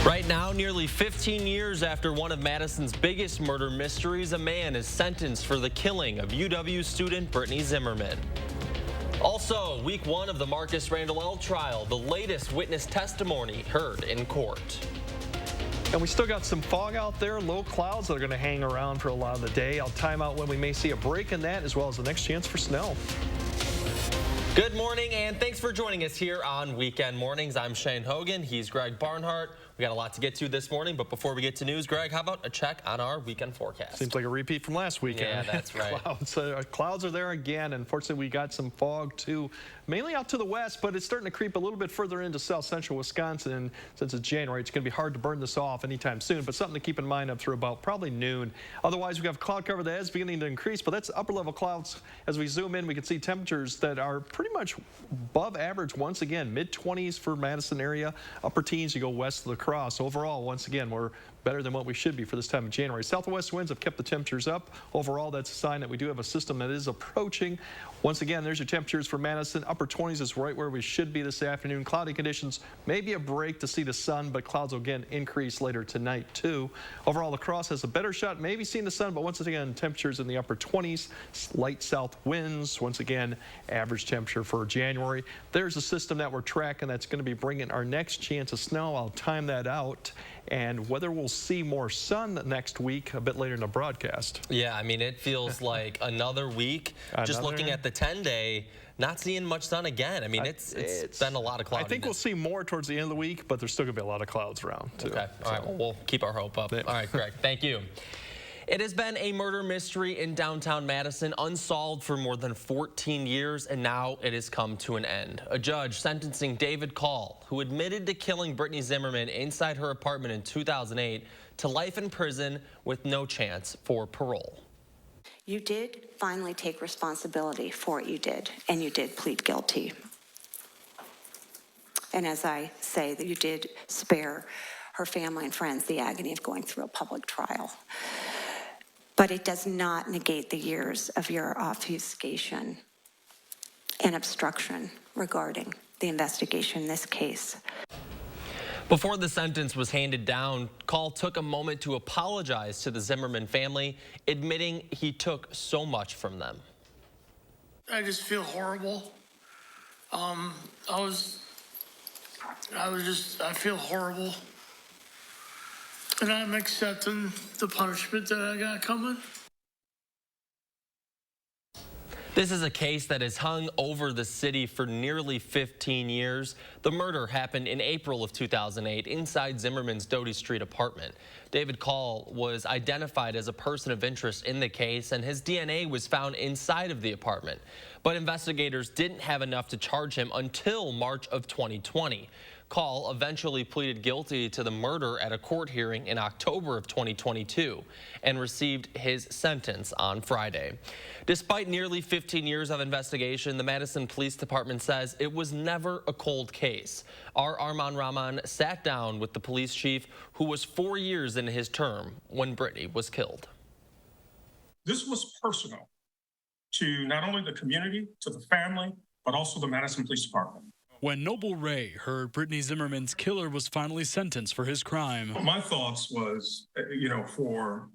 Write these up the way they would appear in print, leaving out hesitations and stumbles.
Right now, nearly 15 years after one of Madison's biggest murder mysteries, a man is sentenced for the killing of UW student Brittany Zimmerman. Also, week one of the Marcus Randall L. trial, the latest witness testimony heard in court. And we still got some fog out there, low clouds that are going to hang around for a lot of the day. I'll time out when we may see a break in that, as well as the next chance for snow. Good morning, and thanks for joining us here on Weekend Mornings. I'm Shane Hogan. He's Greg Barnhart. We got a lot to get to this morning, but before we get to news, Greg, how about a check on our weekend forecast? Seems like a repeat from last weekend. Yeah, that's right. Clouds are there again. Unfortunately, we got some fog too, mainly out to the west, but it's starting to creep a little bit further into south central Wisconsin. And since it's January, it's going to be hard to burn this off anytime soon, but something to keep in mind up through about probably noon. Otherwise, we have cloud cover that is beginning to increase, but that's upper level clouds. As we zoom in, we can see temperatures that are pretty much above average once again, mid-20s for Madison area, upper teens, you go west of the cross. Overall, once again, we're better than what we should be for this time of January. Southwest winds have kept the temperatures up. Overall, that's a sign that we do have a system that is approaching. Once again, there's your temperatures for Madison. Upper 20s is right where we should be this afternoon. Cloudy conditions, maybe a break to see the sun, but clouds will again increase later tonight too. Overall, La Crosse has a better shot, maybe seeing the sun, but once again, temperatures in the upper 20s, light south winds. Once again, average temperature for January. There's a system that we're tracking that's going to be bringing our next chance of snow. I'll time that out. And whether we'll see more sun next week a bit later in the broadcast. Yeah, I mean, it feels like another week. Just looking at the 10-day, not seeing much sun again. I mean, it's been a lot of cloudiness. I think we'll see more towards the end of the week, but there's still going to be a lot of clouds around, too. Okay, all right, well, we'll keep our hope up. All right, Greg, thank you. It has been a murder mystery in downtown Madison, unsolved for more than 14 years, and now it has come to an end. A judge sentencing David Call, who admitted to killing Brittany Zimmerman inside her apartment in 2008, to life in prison with no chance for parole. You did finally take responsibility for what you did, and you did plead guilty. And as I say, that you did spare her family and friends the agony of going through a public trial. But it does not negate the years of your obfuscation and obstruction regarding the investigation in this case. Before the sentence was handed down, Call took a moment to apologize to the Zimmerman family, admitting he took so much from them. I just feel horrible. I feel horrible. And I'm accepting the punishment that I got coming. This is a case that has hung over the city for nearly 15 years. The murder happened in April of 2008 inside Zimmerman's Doty Street apartment. David Call was identified as a person of interest in the case, and his DNA was found inside of the apartment. But investigators didn't have enough to charge him until March of 2020. Call eventually pleaded guilty to the murder at a court hearing in October of 2022 and received his sentence on Friday. Despite nearly 15 years of investigation, the Madison Police Department says it was never a cold case. Our Arman Rahman sat down with the police chief, who was 4 years into his term when Brittany was killed. This was personal to not only the community, to the family, but also the Madison Police Department. When Noble Ray heard Brittany Zimmerman's killer was finally sentenced for his crime. My thoughts was, for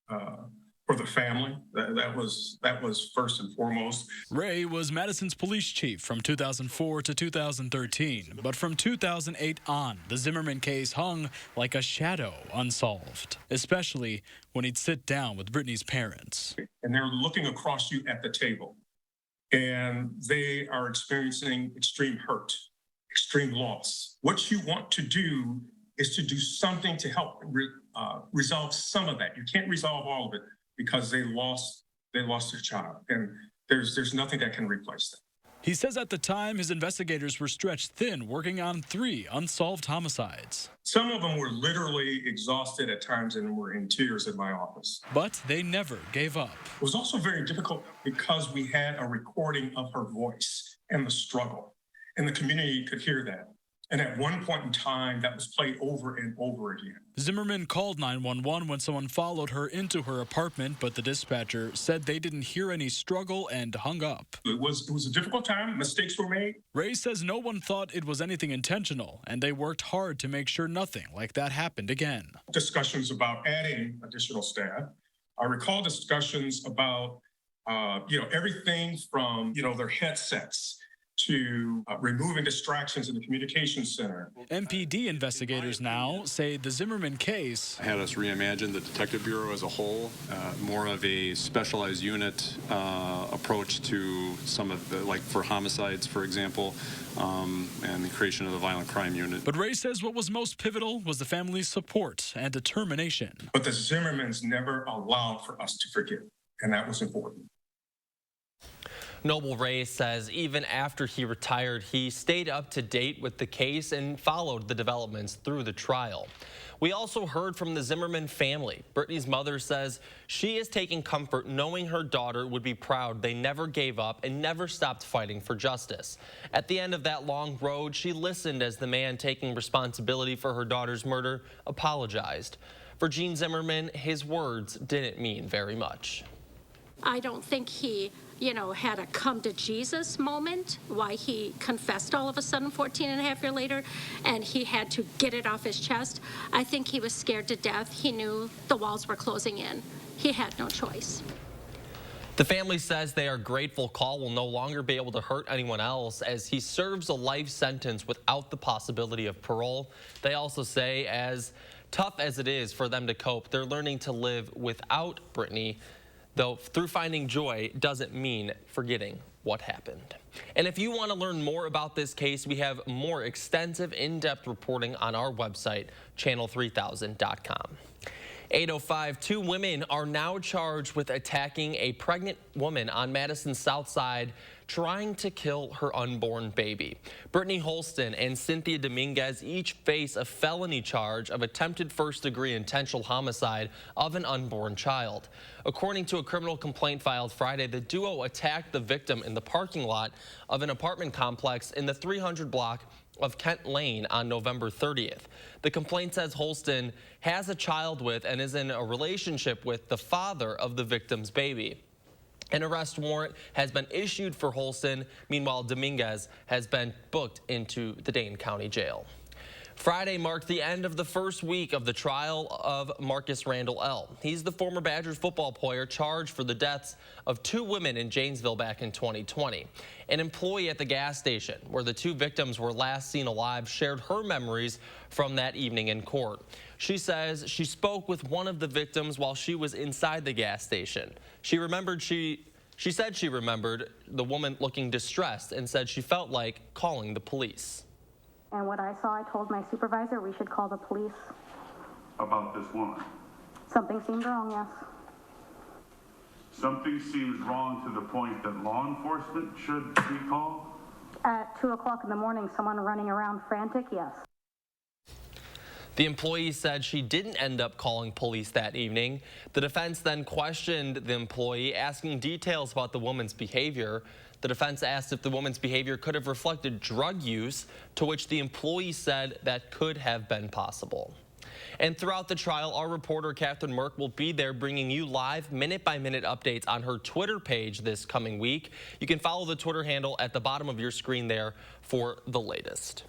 the family, that was first and foremost. Ray was Madison's police chief from 2004 to 2013, but from 2008 on, the Zimmerman case hung like a shadow unsolved, especially when he'd sit down with Brittany's parents. And they're looking across you at the table, and they are experiencing extreme hurt, extreme loss. What you want to do is to do something to help resolve some of that. You can't resolve all of it because they lost their child, and there's nothing that can replace that. He says at the time his investigators were stretched thin working on 3 unsolved homicides. Some of them were literally exhausted at times and were in tears in my office. But they never gave up. It was also very difficult because we had a recording of her voice and the struggle, and the community could hear that. And at one point in time, that was played over and over again. Zimmerman called 911 when someone followed her into her apartment, but the dispatcher said they didn't hear any struggle and hung up. It was a difficult time. Mistakes were made. Ray says no one thought it was anything intentional, and they worked hard to make sure nothing like that happened again. Discussions about adding additional staff. I recall discussions about, everything from, their headsets to removing distractions in the communication center. MPD investigators now say the Zimmerman case had us reimagine the Detective Bureau as a whole, more of a specialized unit approach to some of the, like for homicides, for example, and the creation of the violent crime unit. But Ray says what was most pivotal was the family's support and determination. But the Zimmermans never allowed for us to forget, and that was important. Noble Ray says even after he retired, he stayed up to date with the case and followed the developments through the trial. We also heard from the Zimmerman family. Brittany's mother says she is taking comfort knowing her daughter would be proud they never gave up and never stopped fighting for justice. At the end of that long road, she listened as the man taking responsibility for her daughter's murder apologized. For Gene Zimmerman, his words didn't mean very much. I don't think he, had a come to Jesus moment, why he confessed all of a sudden 14 and a half years later, and he had to get it off his chest. I think he was scared to death. He knew the walls were closing in. He had no choice. The family says they are grateful Call will no longer be able to hurt anyone else as he serves a life sentence without the possibility of parole. They also say as tough as it is for them to cope, they're learning to live without Brittany, though through finding joy doesn't mean forgetting what happened. And if you want to learn more about this case, we have more extensive, in-depth reporting on our website, channel3000.com. 8:05, 2 women are now charged with attacking a pregnant woman on Madison's south side, trying to kill her unborn baby. Brittany Holston and Cynthia Dominguez each face a felony charge of attempted first-degree intentional homicide of an unborn child. According to a criminal complaint filed Friday, the duo attacked the victim in the parking lot of an apartment complex in the 300 block of Kent Lane on November 30th. The complaint says Holston has a child with and is in a relationship with the father of the victim's baby. An arrest warrant has been issued for Holston. Meanwhile, Dominguez has been booked into the Dane County Jail. Friday marked the end of the first week of the trial of Marcus Randall L. He's the former Badgers football player charged for the deaths of 2 women in Janesville back in 2020. An employee at the gas station where the 2 victims were last seen alive shared her memories from that evening in court. She says she spoke with one of the victims while she was inside the gas station. She said she remembered the woman looking distressed and said she felt like calling the police. And what I saw, I told my supervisor we should call the police. About this woman? Something seemed wrong, yes. Something seems wrong to the point that law enforcement should be called? At 2 o'clock in the morning, someone running around frantic, yes. The employee said she didn't end up calling police that evening. The defense then questioned the employee, asking details about the woman's behavior. The defense asked if the woman's behavior could have reflected drug use, to which the employee said that could have been possible. And throughout the trial, our reporter Catherine Merck will be there bringing you live minute-by-minute updates on her Twitter page this coming week. You can follow the Twitter handle at the bottom of your screen there for the latest.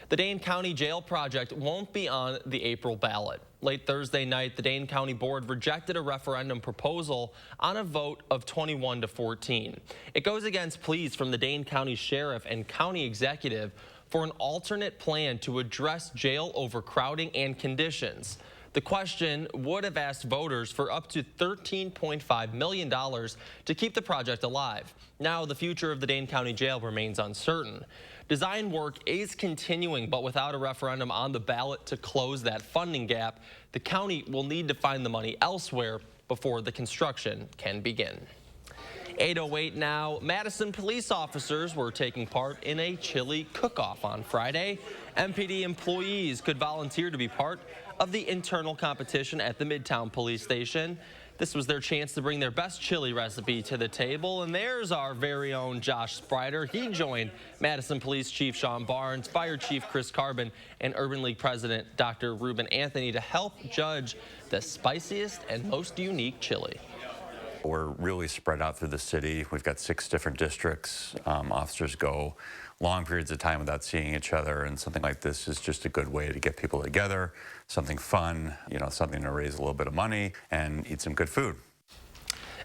The Dane County Jail project won't be on the April ballot. Late Thursday night, the Dane County Board rejected a referendum proposal on a vote of 21-14. It goes against pleas from the Dane County Sheriff and County Executive for an alternate plan to address jail overcrowding and conditions. The question would have asked voters for up to $13.5 million to keep the project alive. Now, the future of the Dane County Jail remains uncertain. Design work is continuing, but without a referendum on the ballot to close that funding gap, the county will need to find the money elsewhere before the construction can begin. 8:08 now. Madison police officers were taking part in a chili cook-off on Friday. MPD employees could volunteer to be part of the internal competition at the Midtown Police Station. This was their chance to bring their best chili recipe to the table, and there's our very own Josh Sprider. He joined Madison Police Chief Sean Barnes, Fire Chief Chris Carbon, and Urban League President Dr. Ruben Anthony to help judge the spiciest and most unique chili. We're really spread out through the city. We've got 6 different districts. Officers go long periods of time without seeing each other, and something like this is just a good way to get people together, something fun, something to raise a little bit of money and eat some good food.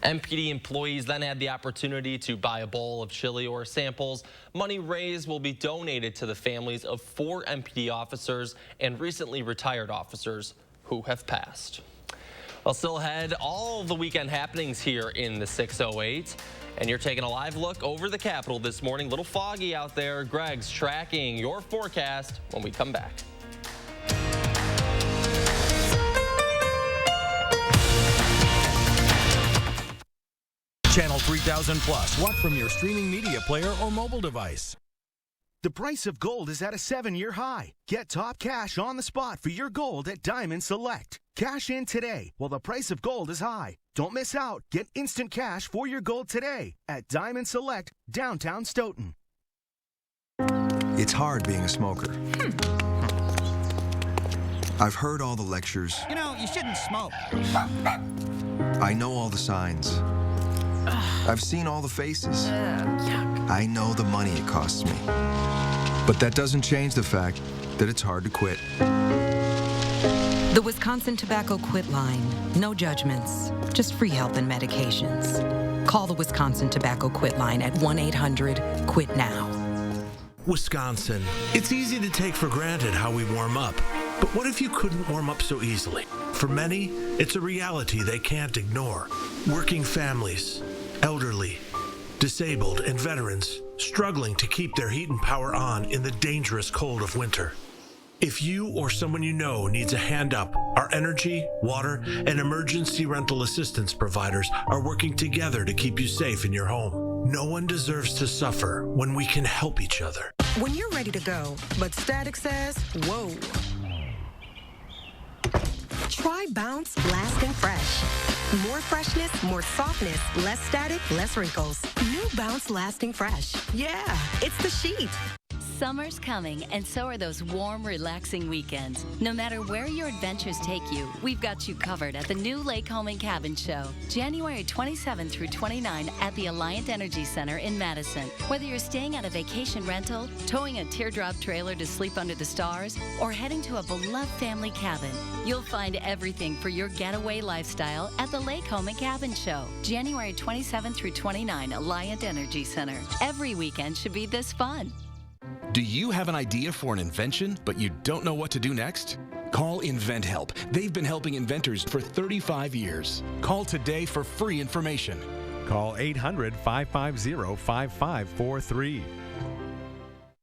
MPD employees then had the opportunity to buy a bowl of chili or samples. Money raised will be donated to the families of 4 MPD officers and recently retired officers who have passed. Well, still ahead, all the weekend happenings here in the 608. And you're taking a live look over the Capitol this morning. A little foggy out there. Greg's tracking your forecast when we come back. Channel 3000 Plus. Watch from your streaming media player or mobile device. The price of gold is at a 7-year high. Get top cash on the spot for your gold at Diamond Select. Cash in today while the price of gold is high. Don't miss out. Get instant cash for your gold today at Diamond Select, downtown Stoughton. It's hard being a smoker. I've heard all the lectures. You shouldn't smoke. I know all the signs. I've seen all the faces. I know the money it costs me. But that doesn't change the fact that it's hard to quit. The Wisconsin Tobacco Quit Line. No judgments, just free help and medications. Call the Wisconsin Tobacco Quit Line at 1-800-QUIT-NOW. Wisconsin. It's easy to take for granted how we warm up. But what if you couldn't warm up so easily? For many, it's a reality they can't ignore. Working families, elderly, disabled, and veterans struggling to keep their heat and power on in the dangerous cold of winter. If you or someone you know needs a hand up, our energy, water, and emergency rental assistance providers are working together to keep you safe in your home. No one deserves to suffer when we can help each other. When you're ready to go, but static says, whoa. Try Bounce Lasting Fresh. More freshness, more softness, less static, less wrinkles. New Bounce Lasting Fresh. Yeah, it's the sheet. Summer's coming, and so are those warm, relaxing weekends. No matter where your adventures take you, we've got you covered at the new Lake Home and Cabin Show, January 27 through 29 at the Alliant Energy Center in Madison. Whether you're staying at a vacation rental, towing a teardrop trailer to sleep under the stars, or heading to a beloved family cabin, you'll find everything for your getaway lifestyle at the Lake Home and Cabin Show, January 27 through 29, Alliant Energy Center. Every weekend should be this fun. Do you have an idea for an invention, but you don't know what to do next? Call InventHelp. They've been helping inventors for 35 years. Call today for free information. Call 800-550-5543.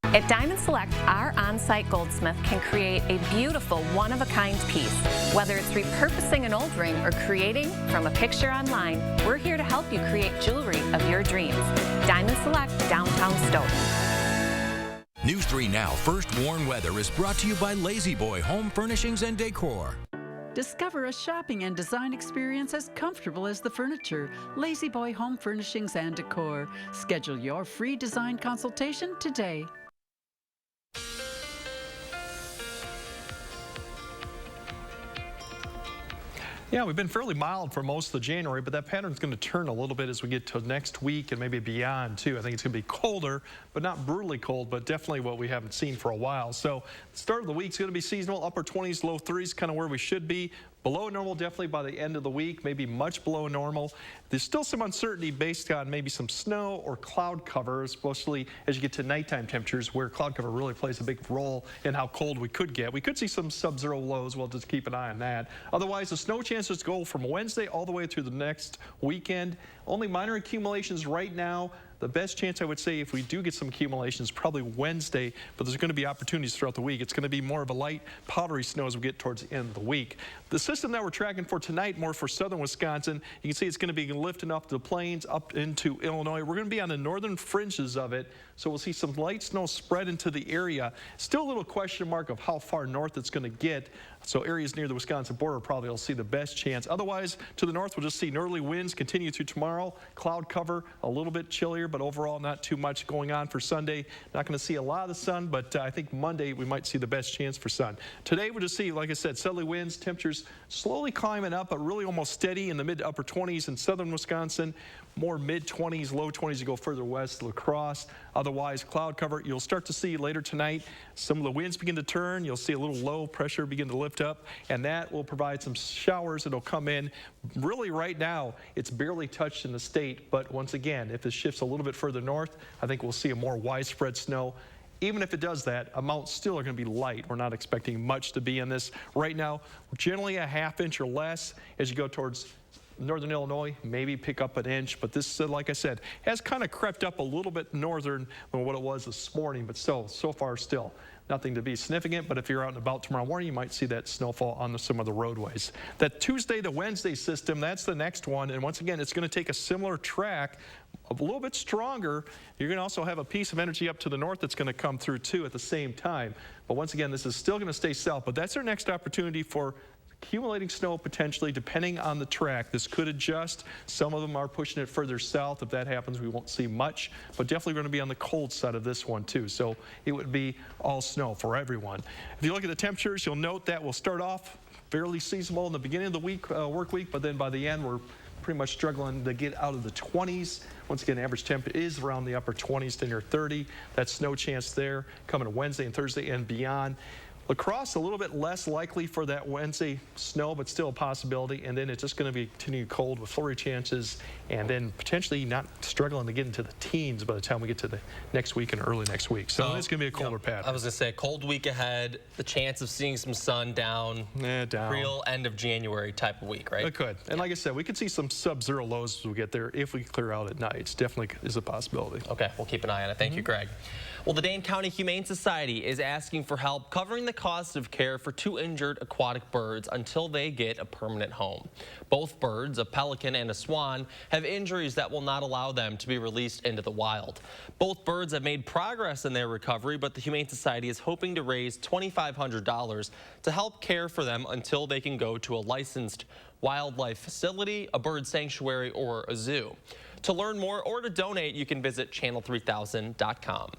At Diamond Select, our on-site goldsmith can create a beautiful one-of-a-kind piece. Whether it's repurposing an old ring or creating from a picture online, we're here to help you create jewelry of your dreams. Diamond Select, downtown Stoughton. News 3 Now First Warn Weather is brought to you by Lazy Boy Home Furnishings and Decor. Discover a shopping and design experience as comfortable as the furniture. Lazy Boy Home Furnishings and Decor. Schedule your free design consultation today. Yeah, we've been fairly mild for most of January, but that pattern's going to turn a little bit as we get to next week and maybe beyond, too. I think it's going to be colder, but not brutally cold, but definitely what we haven't seen for a while. So the start of the week's going to be seasonal, upper 20s, low 30s, kind of where we should be. Below normal definitely by the end of the week, maybe much below normal. There's still some uncertainty based on maybe some snow or cloud cover, especially as you get to nighttime temperatures where cloud cover really plays a big role in how cold we could get. We could see some sub-zero lows. We'll just keep an eye on that. Otherwise, the snow chances go from Wednesday all the way through the next weekend. Only minor accumulations right now. The best chance I would say if we do get some accumulation is probably Wednesday, but there's going to be opportunities throughout the week. It's going to be more of a light powdery snow as we get towards the end of the week. The system that we're tracking for tonight, more for southern Wisconsin, you can see it's going to be lifting up the plains up into Illinois. We're going to be on the northern fringes of it, so we'll see some light snow spread into the area. Still a little question mark of how far north it's going to get, so areas near the Wisconsin border probably will see the best chance. Otherwise, to the north, we'll just see northerly winds continue through tomorrow. Cloud cover, a little bit chillier, but overall not too much going on for Sunday. Not going to see a lot of the sun, but I think Monday we might see the best chance for sun. Today we'll just see, like I said, southerly winds, temperatures slowly climbing up, but really almost steady in the mid to upper 20s in southern Wisconsin. More mid-20s, low 20s, you go further west, La Crosse. Otherwise, cloud cover. You'll start to see later tonight some of the winds begin to turn. You'll see a little low pressure begin to lift up, and that will provide some showers that'll come in. Really, right now, it's barely touched in the state, but once again, if it shifts a little bit further north, I think we'll see a more widespread snow. Even if it does that, amounts still are going to be light. We're not expecting much to be in this. Right now, generally a ½ inch or less as you go towards northern Illinois, maybe pick up an inch, but this, like I said, has kind of crept up a little bit northern than what it was this morning, but so far still nothing to be significant. But if you're out and about tomorrow morning, you might see that snowfall on some of the roadways. That Tuesday to Wednesday system, that's the next one, and once again, it's going to take a similar track, a little bit stronger. You're going to also have a piece of energy up to the north that's going to come through too at the same time. But once again, this is still going to stay south, but that's our next opportunity for accumulating snow potentially depending on the track. This could adjust. Some of them are pushing it further south. If that happens, we won't see much, but definitely going to be on the cold side of this one too. So it would be all snow for everyone. If you look at the temperatures, you'll note that will start off fairly seasonable in the beginning of the week, work week, but then by the end, we're pretty much struggling to get out of the 20s. Once again, average temp is around the upper 20s to near 30. That snow chance there coming Wednesday and Thursday and beyond. La Crosse, a little bit less likely for that Wednesday snow, but still a possibility. And then it's just going to be continued cold with flurry chances, and then potentially not struggling to get into the teens by the time we get to the next week and early next week. So it's going to be a colder pattern. I was going to say, cold week ahead, the chance of seeing some sun down. Real end of January type of week, right? It could. And like I said, we could see some sub-zero lows as we get there if we clear out at night. It's definitely is a possibility. Okay, we'll keep an eye on it. Thank you, Greg. Well, the Dane County Humane Society is asking for help covering the cost of care for 2 injured aquatic birds until they get a permanent home. Both birds, a pelican and a swan, have injuries that will not allow them to be released into the wild. Both birds have made progress in their recovery, but the Humane Society is hoping to raise $2,500 to help care for them until they can go to a licensed wildlife facility, a bird sanctuary, or a zoo. To learn more or to donate, you can visit channel3000.com.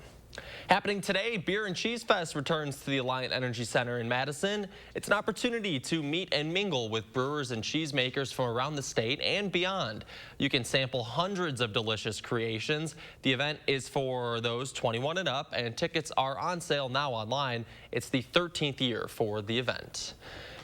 Happening today, Beer and Cheese Fest returns to the Alliant Energy Center in Madison. It's an opportunity to meet and mingle with brewers and cheesemakers from around the state and beyond. You can sample hundreds of delicious creations. The event is for those 21 and up, and tickets are on sale now online. It's the 13th year for the event.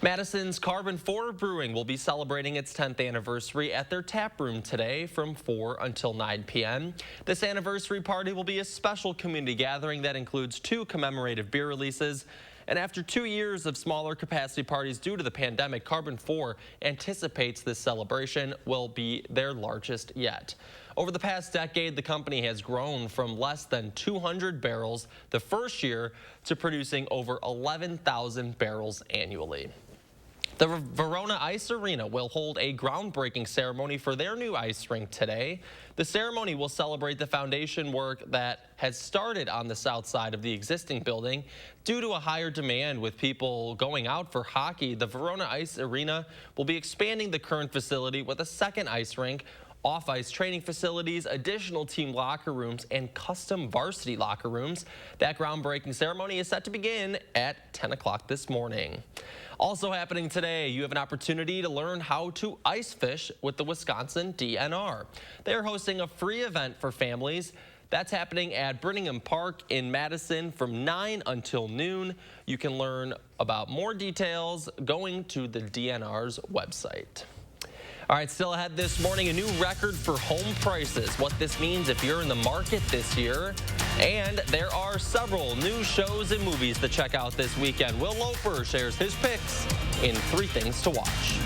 Madison's Carbon 4 Brewing will be celebrating its 10th anniversary at their tap room today from 4 until 9 p.m. This anniversary party will be a special community gathering that includes 2 commemorative beer releases. And after 2 years of smaller capacity parties due to the pandemic, Carbon 4 anticipates this celebration will be their largest yet. Over the past decade, the company has grown from less than 200 barrels the first year to producing over 11,000 barrels annually. The Verona Ice Arena will hold a groundbreaking ceremony for their new ice rink today. The ceremony will celebrate the foundation work that has started on the south side of the existing building. Due to a higher demand with people going out for hockey, the Verona Ice Arena will be expanding the current facility with a second ice rink, off-ice training facilities, additional team locker rooms, and custom varsity locker rooms. That groundbreaking ceremony is set to begin at 10 o'clock this morning. Also happening today, you have an opportunity to learn how to ice fish with the Wisconsin DNR. They're hosting a free event for families. That's happening at Brittingham Park in Madison from 9 until noon. You can learn about more details going to the DNR's website. All right, still ahead this morning, a new record for home prices. What this means if you're in the market this year. And there are several new shows and movies to check out this weekend. Will Loper shares his picks in 3 Things to Watch.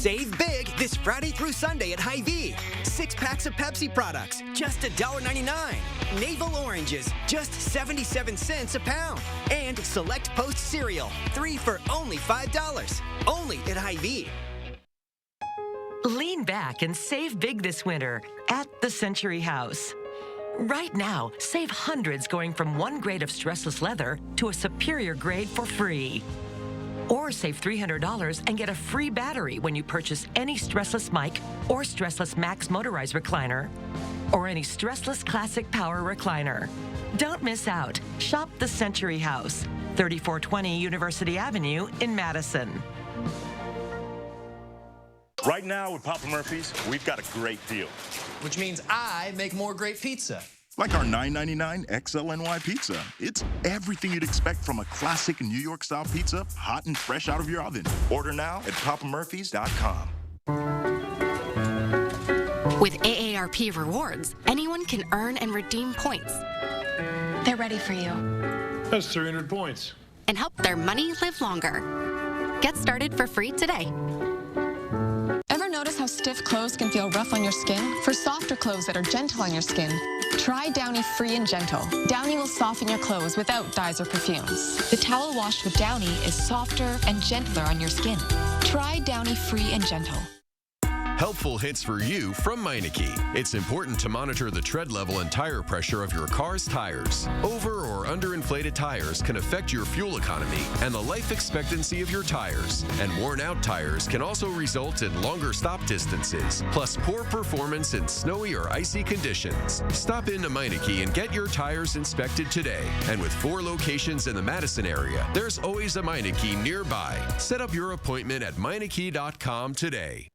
Save big this Friday through Sunday at Hy-Vee. 6 packs of Pepsi products, just $1.99. Navel oranges, just 77 cents a pound. And Select Post cereal, 3 for only $5. Only at Hy-Vee. Lean back and save big this winter at the Century House. Right now, save hundreds going from one grade of stressless leather to a superior grade for free. Or save $300 and get a free battery when you purchase any stressless mic or stressless max motorized recliner or any stressless classic power recliner. Don't miss out. Shop the Century House, 3420 University Avenue in Madison. Right now with Papa Murphy's, we've got a great deal. Which means I make more great pizza. Like our $9.99 XLNY pizza. It's everything you'd expect from a classic New York-style pizza, hot and fresh out of your oven. Order now at papamurphys.com. With AARP Rewards, anyone can earn and redeem points. They're ready for you. That's 300 points. And help their money live longer. Get started for free today. Ever notice how stiff clothes can feel rough on your skin? For softer clothes that are gentle on your skin, try Downy Free and Gentle. Downy will soften your clothes without dyes or perfumes. The towel washed with Downy is softer and gentler on your skin. Try Downy Free and Gentle. Helpful hits for you from Meineke. It's important to monitor the tread level and tire pressure of your car's tires. Over or underinflated tires can affect your fuel economy and the life expectancy of your tires. And worn out tires can also result in longer stop distances, plus poor performance in snowy or icy conditions. Stop into Meineke and get your tires inspected today. And with 4 locations in the Madison area, there's always a Meineke nearby. Set up your appointment at Meineke.com today.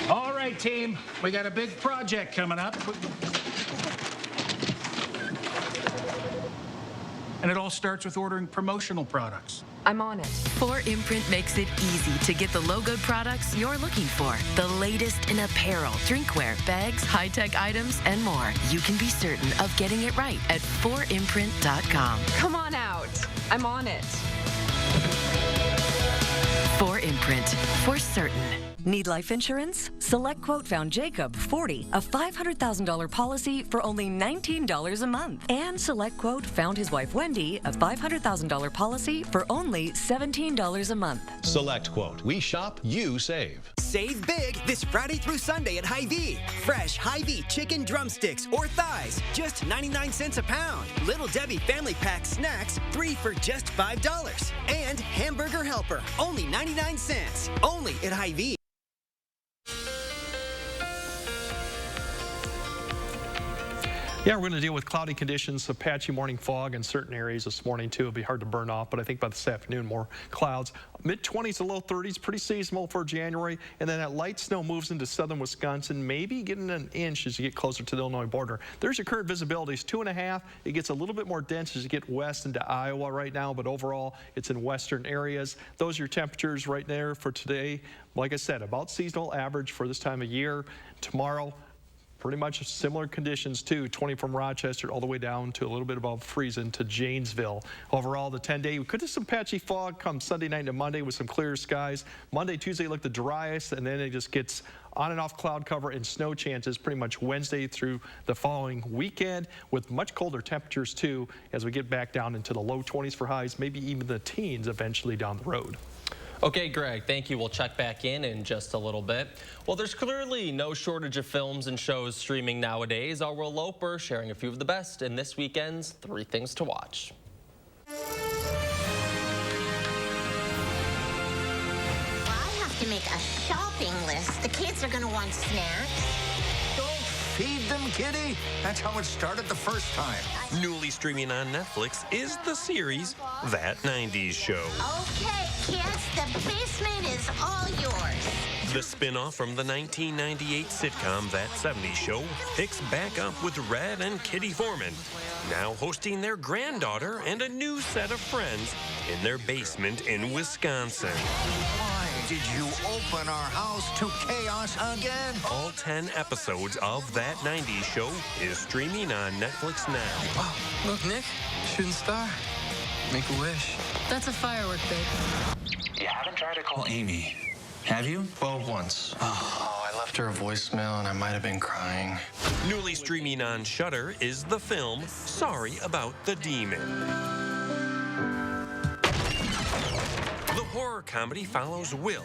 All right, team, we got a big project coming up. And it all starts with ordering promotional products. I'm on it. 4imprint makes it easy to get the logoed products you're looking for. The latest in apparel, drinkware, bags, high-tech items, and more. You can be certain of getting it right at 4imprint.com. Come on out. I'm on it. 4imprint, for certain. Need life insurance? Select Quote found Jacob, 40, a $500,000 policy for only $19 a month. And Select Quote found his wife Wendy, a $500,000 policy for only $17 a month. Select Quote. We shop, you save. Save big this Friday through Sunday at Hy-Vee. Fresh Hy-Vee chicken drumsticks or thighs, just 99 cents a pound. Little Debbie Family Pack snacks, 3 for just $5. And Hamburger Helper, only 99 cents. Only at Hy-Vee. Yeah, we're going to deal with cloudy conditions, some patchy morning fog in certain areas this morning, too. It'll be hard to burn off, but I think by this afternoon, more clouds. Mid-20s to low 30s, pretty seasonal for January. And then that light snow moves into southern Wisconsin, maybe getting an inch as you get closer to the Illinois border. There's your current visibility. It's 2.5. It gets a little bit more dense as you get west into Iowa right now, but overall, it's in western areas. Those are your temperatures right there for today. Like I said, about seasonal average for this time of year. Tomorrow, pretty much similar conditions too, 20 from Rochester all the way down to a little bit above freezing to Janesville. Overall, the 10-day, we could have some patchy fog come Sunday night to Monday with some clear skies. Monday, Tuesday look the driest, and then it just gets on and off cloud cover and snow chances pretty much Wednesday through the following weekend with much colder temperatures too as we get back down into the low 20s for highs, maybe even the teens eventually down the road. Okay, Greg, thank you. We'll check back in just a little bit. Well, there's clearly no shortage of films and shows streaming nowadays. Our Will Loper sharing a few of the best in this weekend's 3 Things to Watch. I have to make a shopping list. The kids are going to want snacks. Feed them, kitty. That's how it started the first time. Newly streaming on Netflix is the series That 90s Show. Okay, kids, the basement is all yours. The spin-off from the 1998 sitcom That 70s Show picks back up with Red and Kitty Foreman, now hosting their granddaughter and a new set of friends in their basement in Wisconsin. Why did you open our house to chaos again? All 10 episodes of That 90s Show is streaming on Netflix now. Oh, look, Nick, shooting star. Make a wish. That's a firework, babe. You haven't tried to call Amy. Have you? Well, once. Oh, I left her a voicemail and I might have been crying. Newly streaming on Shudder is the film Sorry About the Demon. The horror comedy follows Will,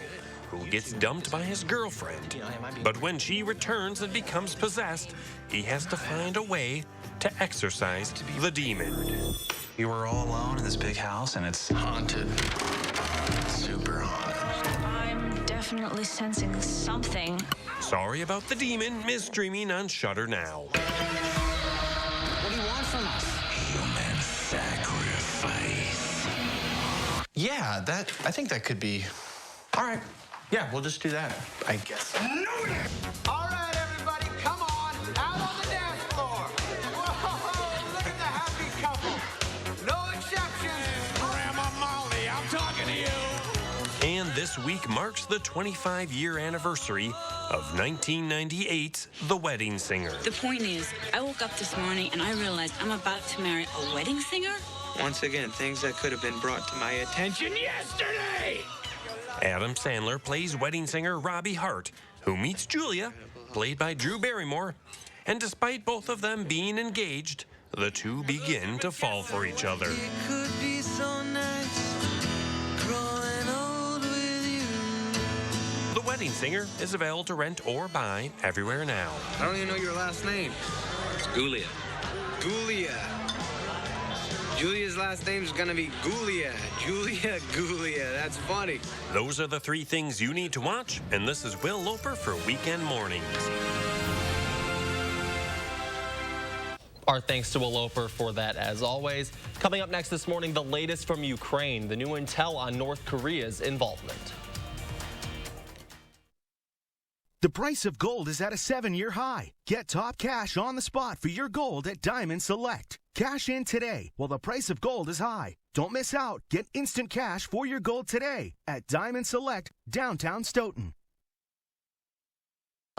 who gets dumped by his girlfriend. But when she returns and becomes possessed, he has to find a way to exorcise the demon. We were all alone in this big house and it's haunted. Super haunted. I'm definitely sensing something. Sorry About the Demon is streaming on Shudder now. What do you want from us? Human sacrifice. Yeah, I think that could be. All right. Yeah, we'll just do that, I guess. All right, everybody, come on, out on the dance floor. Whoa, look at the happy couple. No exceptions. Grandma Molly, I'm talking to you. And this week marks the 25-year anniversary of 1998's The Wedding Singer. The point is, I woke up this morning and I realized I'm about to marry a wedding singer. Once again, things that could have been brought to my attention yesterday. Adam Sandler plays wedding singer Robbie Hart, who meets Julia, played by Drew Barrymore. And despite both of them being engaged, the two begin to fall for each other. It could be so nice, growing old with you. The Wedding Singer is available to rent or buy everywhere now. I don't even know your last name. It's Gulia. Gulia. Julia's last name's gonna be Gulia. Julia Gulia. That's funny. Those are the three things you need to watch, and this is Will Loper for Weekend Mornings. Our thanks to Will Loper for that, as always. Coming up next this morning, the latest from Ukraine, the new intel on North Korea's involvement. The price of gold is at a 7-year high. Get top cash on the spot for your gold at Diamond Select. Cash in today while the price of gold is high. Don't miss out. Get instant cash for your gold today at Diamond Select, downtown Stoughton.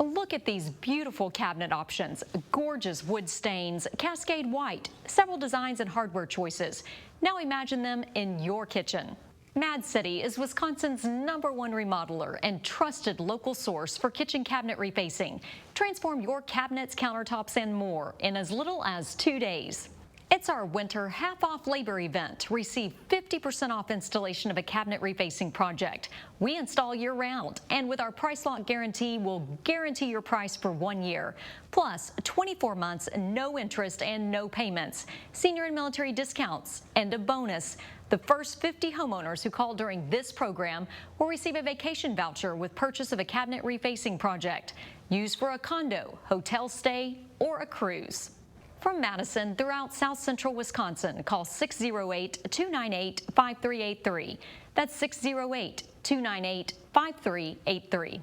Look at these beautiful cabinet options. Gorgeous wood stains, cascade white, several designs and hardware choices. Now imagine them in your kitchen. Mad City is Wisconsin's #1 remodeler and trusted local source for kitchen cabinet refacing. Transform your cabinets, countertops, and more in as little as 2 days. It's our winter half-off labor event. Receive 50% off installation of a cabinet refacing project. We install year-round, and with our price lock guarantee, we'll guarantee your price for 1 year. Plus, 24 months, no interest and no payments. Senior and military discounts, and a bonus. The first 50 homeowners who call during this program will receive a vacation voucher with purchase of a cabinet refacing project. Used for a condo, hotel stay, or a cruise. From Madison throughout South Central Wisconsin, call 608-298-5383. That's 608-298-5383.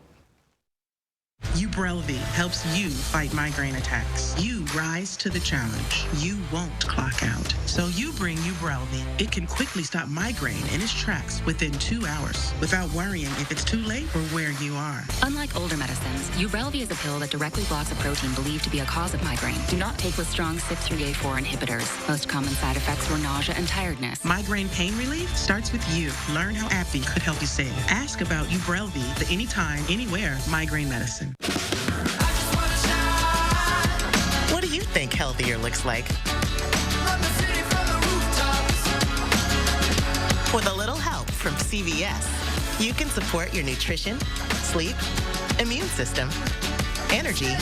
Ubrelvy helps you fight migraine attacks. You rise to the challenge. You won't clock out. So you bring Ubrelvy. It can quickly stop migraine in its tracks within 2 hours without worrying if it's too late or where you are. Unlike older medicines, Ubrelvy is a pill that directly blocks a protein believed to be a cause of migraine. Do not take with strong CYP3A4 inhibitors. Most common side effects were nausea and tiredness. Migraine pain relief starts with you. Learn how AbbVie could help you save. Ask about Ubrelvy, the anytime, anywhere migraine medicine. What do you think healthier looks like? With a little help from CVS, you can support your nutrition, sleep, immune system, energy,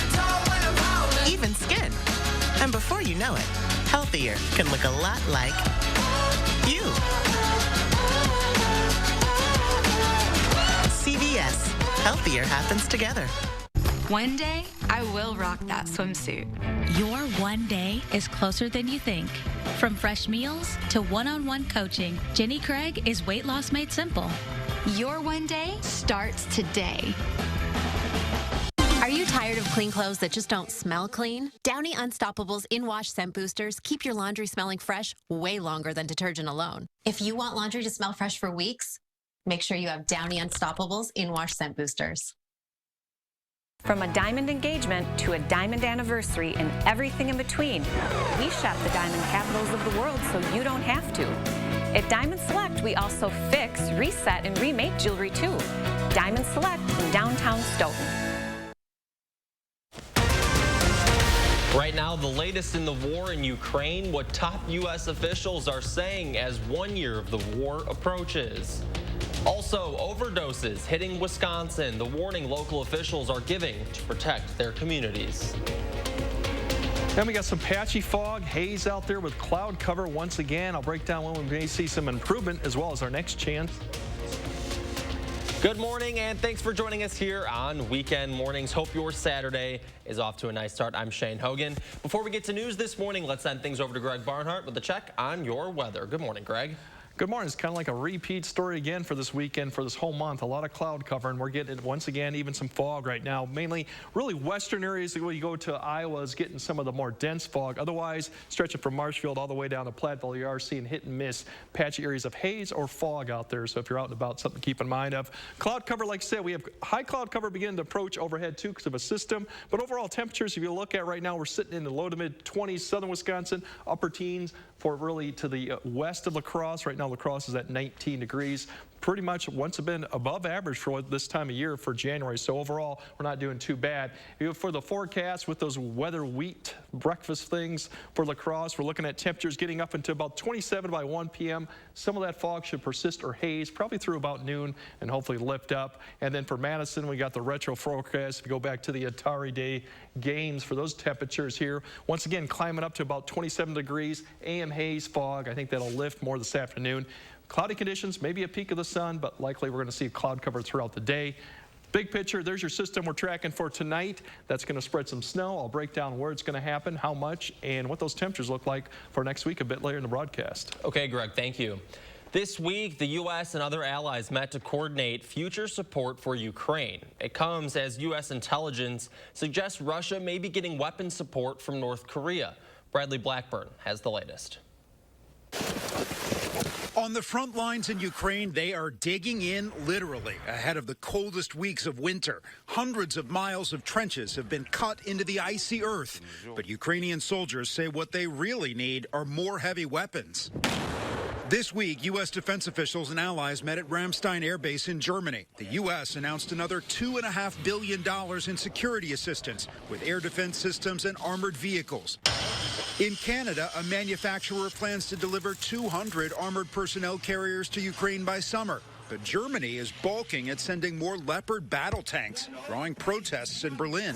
even skin. And before you know it, healthier can look a lot like you. CVS. Healthier happens together. One day, I will rock that swimsuit. Your one day is closer than you think. From fresh meals to one-on-one coaching, Jenny Craig is Weight Loss Made Simple. Your one day starts today. Are you tired of clean clothes that just don't smell clean? Downy Unstoppable's in-wash scent boosters keep your laundry smelling fresh way longer than detergent alone. If you want laundry to smell fresh for weeks, make sure you have Downy Unstoppable's in-wash scent boosters. From a diamond engagement to a diamond anniversary and everything in between, we shop the diamond capitals of the world so you don't have to. At Diamond Select, we also fix, reset, and remake jewelry too. Diamond Select in downtown Stoughton. Right now, the latest in the war in Ukraine, what top U.S. officials are saying as 1 year of the war approaches. Also, overdoses hitting Wisconsin, the warning local officials are giving to protect their communities. Then we got some patchy fog, haze out there with cloud cover once again. I'll break down when we may see some improvement as well as our next chance. Good morning, and thanks for joining us here on Weekend Mornings. Hope your Saturday is off to a nice start. I'm Shane Hogan. Before we get to news this morning, let's send things over to Greg Barnhart with a check on your weather. Good morning, Greg. Good morning. It's kind of like a repeat story again for this weekend, for this whole month. A lot of cloud cover, and we're getting, once again, even some fog right now. Mainly, really western areas. When you go to Iowa is getting some of the more dense fog. Otherwise, stretching from Marshfield all the way down to Platteville, you are seeing hit and miss patchy areas of haze or fog out there. So if you're out and about, something to keep in mind of. Cloud cover, like I said, we have high cloud cover beginning to approach overhead too because of a system. But overall temperatures, if you look at right now, we're sitting in the low to mid 20s, southern Wisconsin, upper teens for really to the west of La Crosse. Right now, La Crosse is at 19 degrees. Pretty much once been above average for this time of year for January. So overall, we're not doing too bad. For the forecast with those weather wheat breakfast things for La Crosse, we're looking at temperatures getting up into about 27 by 1 p.m. Some of that fog should persist or haze probably through about noon and hopefully lift up. And then for Madison, we got the retro forecast. If you go back to the Atari Day games for those temperatures here, once again climbing up to about 27 degrees. AM haze fog. I think that'll lift more this afternoon. Cloudy conditions, maybe a peak of the sun, but likely we're going to see cloud cover throughout the day. Big picture, there's your system we're tracking for tonight. That's going to spread some snow. I'll break down where it's going to happen, how much, and what those temperatures look like for next week a bit later in the broadcast. Okay, Greg, thank you. This week, the U.S. and other allies met to coordinate future support for Ukraine. It comes as U.S. intelligence suggests Russia may be getting weapon support from North Korea. Bradley Blackburn has the latest. On the front lines in Ukraine, they are digging in literally ahead of the coldest weeks of winter. Hundreds of miles of trenches have been cut into the icy earth. But Ukrainian soldiers say what they really need are more heavy weapons. This week, U.S. defense officials and allies met at Ramstein Air Base in Germany. The U.S. announced another $2.5 billion in security assistance with air defense systems and armored vehicles. In Canada, a manufacturer plans to deliver 200 armored personnel carriers to Ukraine by summer. But Germany is balking at sending more Leopard battle tanks, drawing protests in Berlin.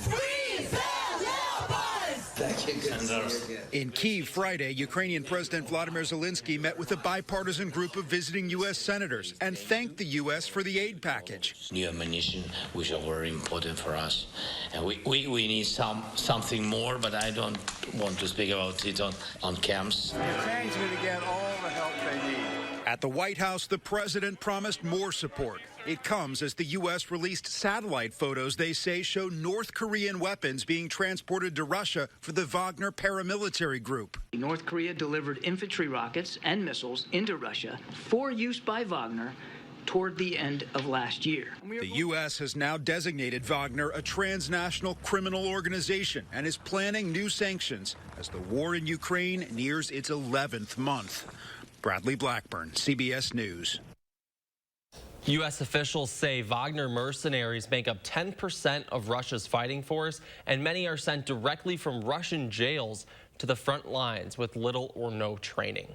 In Kyiv Friday, Ukrainian President Vladimir Zelensky met with a bipartisan group of visiting U.S. senators and thanked the U.S. for the aid package. New ammunition, which are very important for us. And we need something more, but I don't want to speak about it on camps. Ukraine's going to get all the help they need. At the White House, the president promised more support. It comes as the U.S. released satellite photos they say show North Korean weapons being transported to Russia for the Wagner paramilitary group. North Korea delivered infantry rockets and missiles into Russia for use by Wagner toward the end of last year. The U.S. has now designated Wagner a transnational criminal organization and is planning new sanctions as the war in Ukraine nears its 11th month. Bradley Blackburn, CBS News. U.S. officials say Wagner mercenaries make up 10% of Russia's fighting force, and many are sent directly from Russian jails to the front lines with little or no training.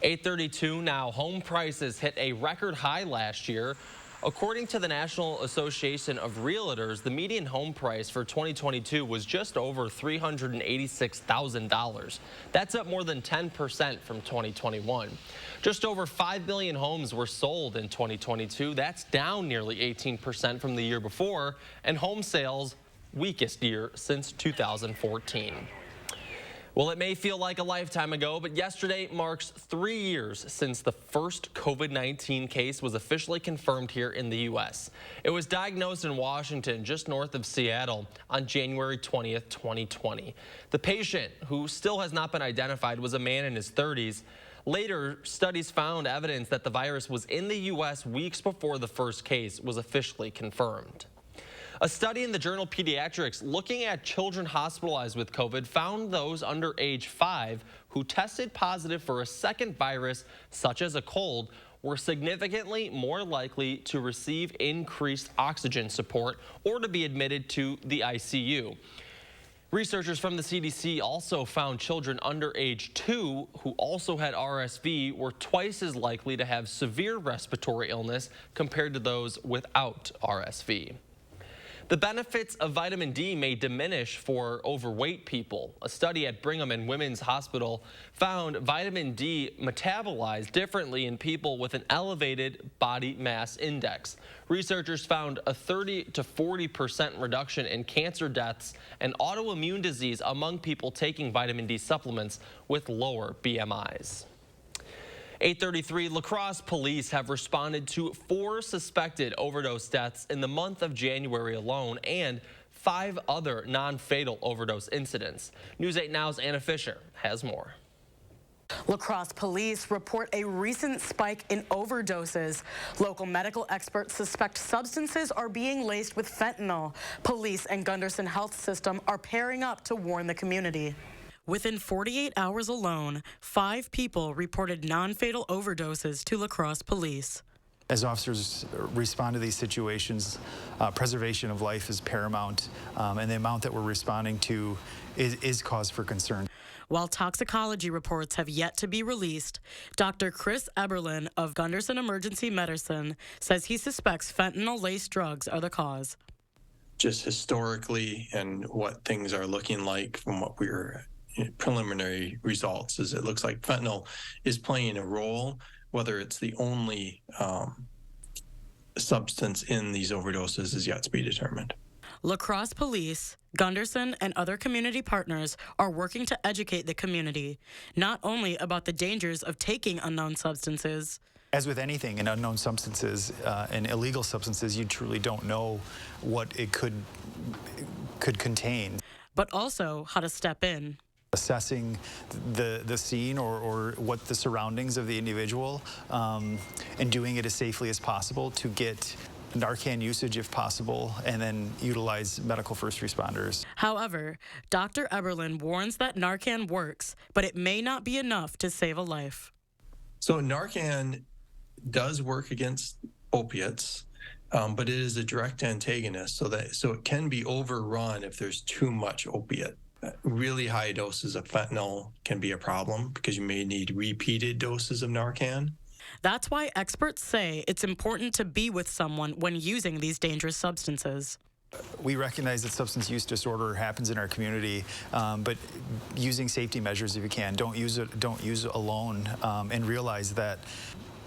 8:32 now. Home prices hit a record high last year. According to the National Association of Realtors, the median home price for 2022 was just over $386,000. That's up more than 10% from 2021. Just over 5 million homes were sold in 2022. That's down nearly 18% from the year before, and home sales weakest year since 2014. Well, it may feel like a lifetime ago, but yesterday marks 3 years since the first COVID-19 case was officially confirmed here in the U.S. It was diagnosed in Washington, just north of Seattle, on January 20th, 2020. The patient, who still has not been identified, was a man in his 30s. Later, studies found evidence that the virus was in the U.S. weeks before the first case was officially confirmed. A study in the journal Pediatrics looking at children hospitalized with COVID found those under age 5 who tested positive for a second virus, such as a cold, were significantly more likely to receive increased oxygen support or to be admitted to the ICU. Researchers from the CDC also found children under age 2 who also had RSV were twice as likely to have severe respiratory illness compared to those without RSV. The benefits of vitamin D may diminish for overweight people. A study at Brigham and Women's Hospital found vitamin D metabolized differently in people with an elevated body mass index. Researchers found a 30 to 40% reduction in cancer deaths and autoimmune disease among people taking vitamin D supplements with lower BMIs. 8:33, La Crosse police have responded to 4 suspected overdose deaths in the month of January alone and 5 other non-fatal overdose incidents. News 8 Now's Anna Fisher has more. La Crosse police report a recent spike in overdoses. Local medical experts suspect substances are being laced with fentanyl. Police and Gunderson Health System are pairing up to warn the community. Within 48 hours alone, 5 people reported non-fatal overdoses to La Crosse police. As officers respond to these situations, preservation of life is paramount, and the amount that we're responding to is cause for concern. While toxicology reports have yet to be released, Dr. Chris Eberlin of Gunderson Emergency Medicine says he suspects fentanyl-laced drugs are the cause. Just historically and what things are looking like from what we're preliminary results is it looks like fentanyl is playing a role. Whether it's the only substance in these overdoses is yet to be determined. La Crosse police, Gunderson, and other community partners are working to educate the community, not only about the dangers of taking unknown substances. As with anything in unknown substances and illegal substances, you truly don't know what it could contain. But also how to step in. Assessing the scene or what the surroundings of the individual and doing it as safely as possible to get Narcan usage if possible, and then utilize medical first responders. However, Dr. Eberlin warns that Narcan works, but it may not be enough to save a life. So Narcan does work against opiates, but it is a direct antagonist, so it can be overrun if there's too much opiate. Really high doses of fentanyl can be a problem because you may need repeated doses of Narcan. That's why experts say it's important to be with someone when using these dangerous substances. We recognize that substance use disorder happens in our community, but using safety measures if you can. Don't use it alone, and realize that